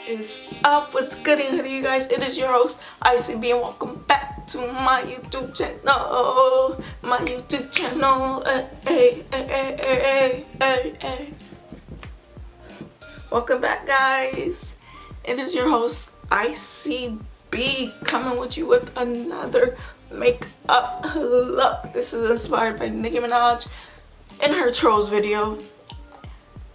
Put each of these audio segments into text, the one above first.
Is up? What's good in here, you guys? It is your host ICB and welcome back to my YouTube channel. Hey. Welcome back, guys. It is your host ICB coming with you with another makeup look. This is inspired by Nicki Minaj in her Trollz video.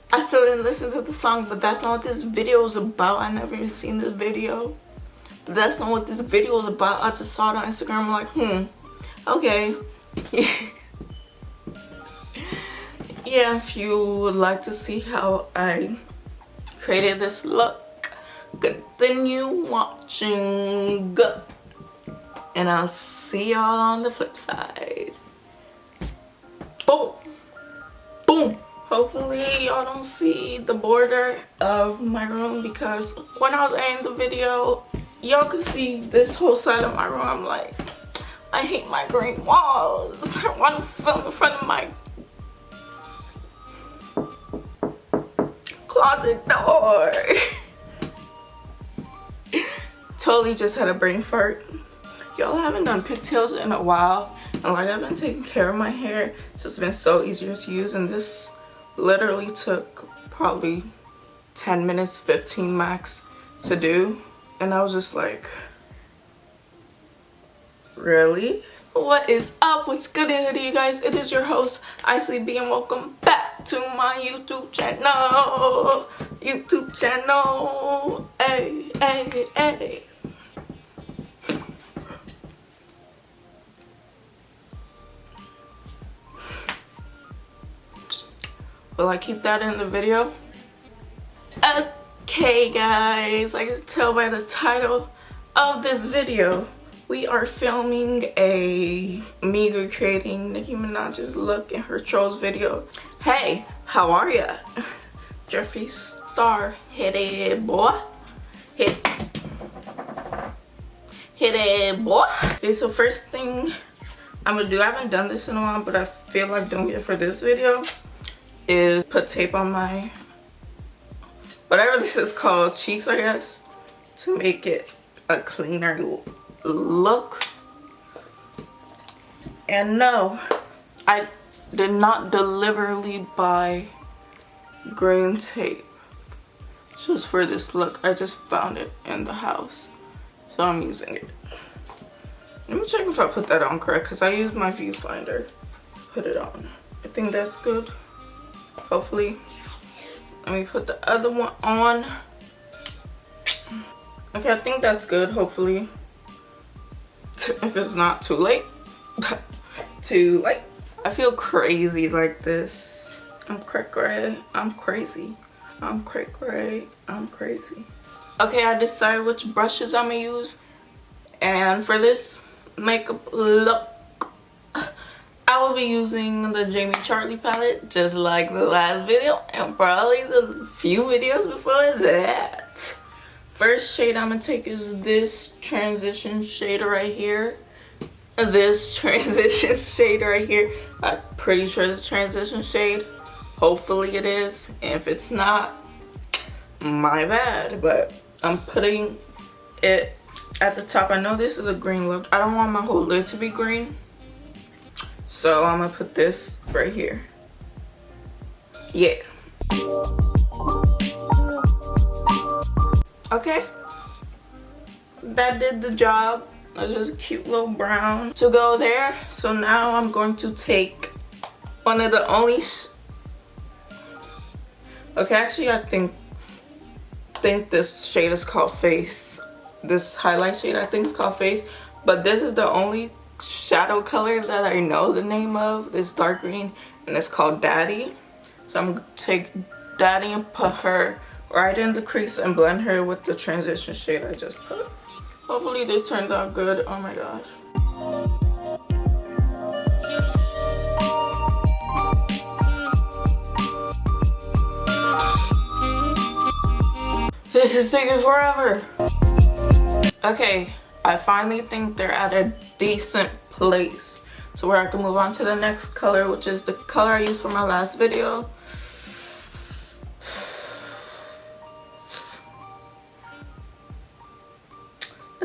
I still didn't listen to the song, but that's not what this video is about. I never even seen this video. But that's not what this video is about. I just saw it on Instagram. I'm like, okay. Yeah, if you would like to see how I created this look, continue watching. And I'll see y'all on the flip side. Boom. Boom. Hopefully y'all don't see the border of my room, because when I was editing the video, y'all could see this whole side of my room. I'm like, I hate my green walls. I want to film in front of my closet door. Totally just had a brain fart. Y'all haven't done pigtails in a while, and like I've been taking care of my hair, so it's been so easier to use, and this literally took probably 10 minutes, 15 max to do. And I was just like, really? What is up? What's good in here, you guys? It is your host ICB and welcome back to my YouTube channel. Hey. Will I keep that in the video? Okay, guys, I can tell by the title of this video, we are filming me recreating Nicki Minaj's look in her Trollz video. Hey, how are ya? Jeffree Star, hit it, boy. Hit it, boy. Okay, so first thing I'm gonna do, I haven't done this in a while, but I feel like doing it for this video, is put tape on my, whatever this is called, cheeks, I guess, to make it a cleaner look. And no, I did not deliberately buy green tape just for this look. I just found it in the house, so I'm using it. Let me check if I put that on correct, because I used my viewfinder. Put it on. I think that's good. Hopefully. Let me put the other one on. Okay, I think that's good, hopefully. If it's not too late. Too late. I feel crazy like this. I'm crazy. Okay, I decided which brushes I'm gonna use. And for this makeup look, I will be using the Jamie Charlie palette, just like the last video and probably the few videos before that. First shade I'm gonna take is this transition shade right here. I'm pretty sure it's transition shade. Hopefully it is. If it's not, my bad. But I'm putting it at the top. I know this is a green look. I don't want my whole lid to be green, so I'm gonna put this right here. Yeah. Okay. That did the job. That's just a cute little brown to go there. So now I'm going to take one of the only okay, actually I think this shade is called Face. This highlight shade I think is called Face. But this is the only shadow color that I know the name of. This dark green, and it's called Daddy. So I'm gonna take Daddy and put her right in the crease and blend her with the transition shade I just put. Hopefully this turns out good. Oh my gosh. This is taking forever. Okay, I finally think they're at a decent place so where I can move on to the next color, which is the color I used for my last video.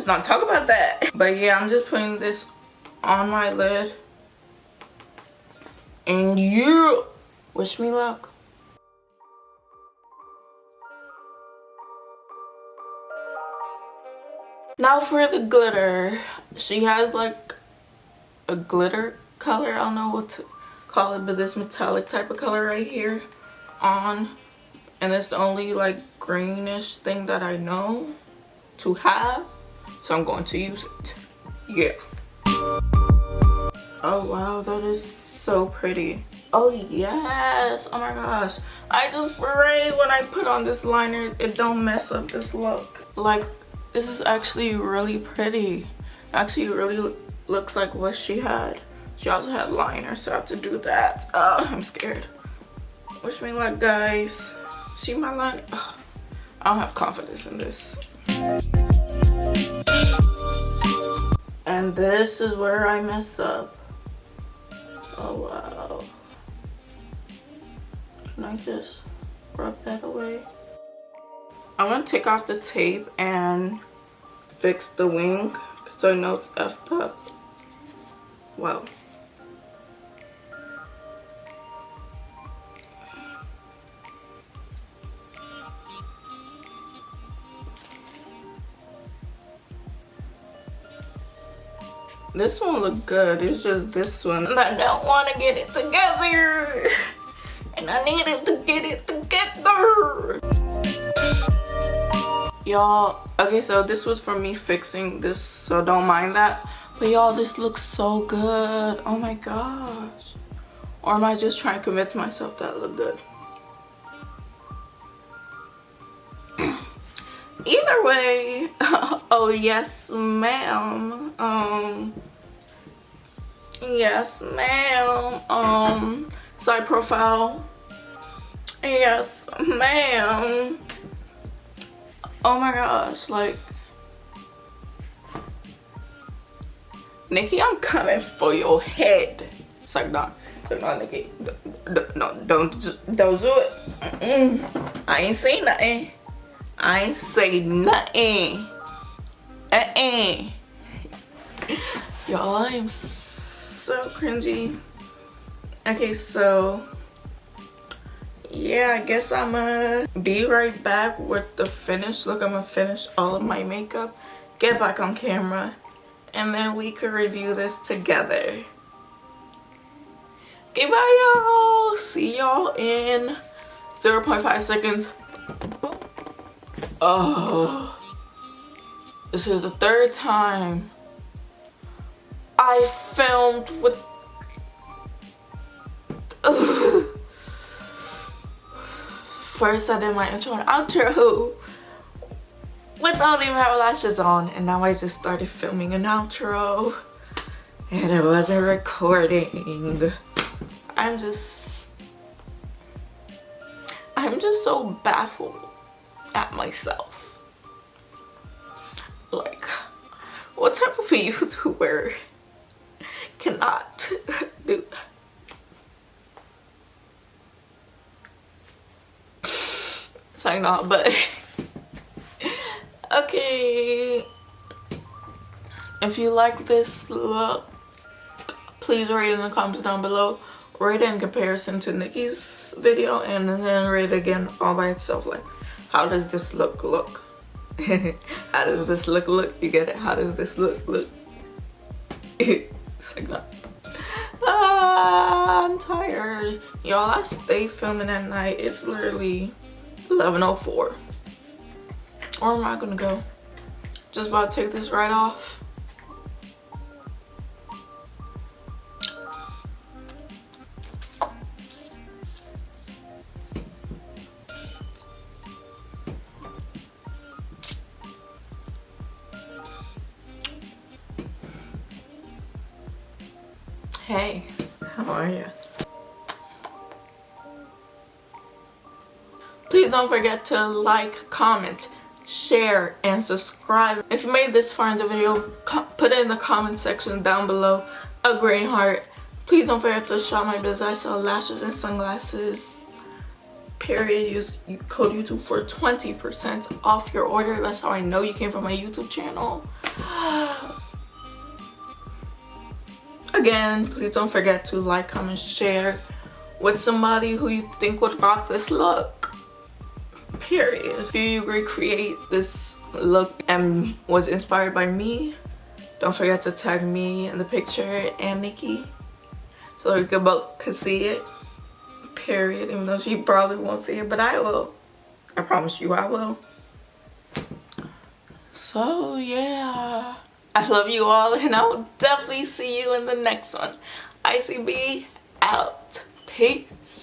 let's not talk about that. But yeah, I'm just putting this on my lid. And you wish me luck. Now for the glitter. She has like a glitter color, I don't know what to call it, but this metallic type of color right here on, and it's the only like greenish thing that I know to have, so I'm going to use it. Yeah. Oh wow, that is so pretty. Oh yes, oh my gosh, I just pray when I put on this liner it don't mess up this look. Like, this is actually really pretty. Actually really looks like what she had. She also had liner, so I have to do that. I'm scared. Wish me luck, guys. See my line? I don't have confidence in this. And this is where I mess up. Oh wow. Can I just rub that away? I'm gonna take off the tape and fix the wing because I know it's effed up. Wow. This one look good. It's just this one, and I don't want to get it together. And I needed to get it together. Y'all, okay, so this was for me fixing this, so don't mind that. But y'all, this looks so good. Oh my gosh. Or am I just trying to convince myself that it look good? Either way, oh yes ma'am, yes ma'am, side profile, yes ma'am. Oh my gosh, like, Nicki, I'm coming for your head. It's like, no, Nicki, no, don't do it. I ain't saying nothing. I ain't say nothing. Y'all, I am so cringy. Okay, so yeah, I guess I'm gonna be right back with the finished look. I'm gonna finish all of my makeup, get back on camera, and then we could review this together. Okay, bye y'all. See y'all in 0.5 seconds. Oh, this is the third time I filmed with first I did my intro and outro without even having lashes on, and now I just started filming an outro and it wasn't recording. I'm just so baffled at myself. Like, what type of a YouTuber cannot do that? It's like, not, but okay, if you like this look, please rate in the comments down below. Rate it in comparison to Nicki's video, and then rate it again all by itself. Like, how does this look? How does this look? You get it? How does this look? It's like that. I'm tired. Y'all, I stay filming at night. It's literally 11:04. Where am I gonna go? Just about to take this right off. Hey, how are you? Please don't forget to like, comment, share, and subscribe. If you made this far in the video, put it in the comment section down below. A green heart. Please don't forget to shop my business. I sell lashes and sunglasses. Period. Use code YouTube for 20% off your order. That's how I know you came from my YouTube channel. Again, please don't forget to like, comment, share with somebody who you think would rock this look. Period. If you recreate this look and was inspired by me, don't forget to tag me in the picture and Nicki so we both could see it. Period. Even though she probably won't see it, but I will. I promise you I will. So yeah, I love you all, and I will definitely see you in the next one. ICB out. Peace.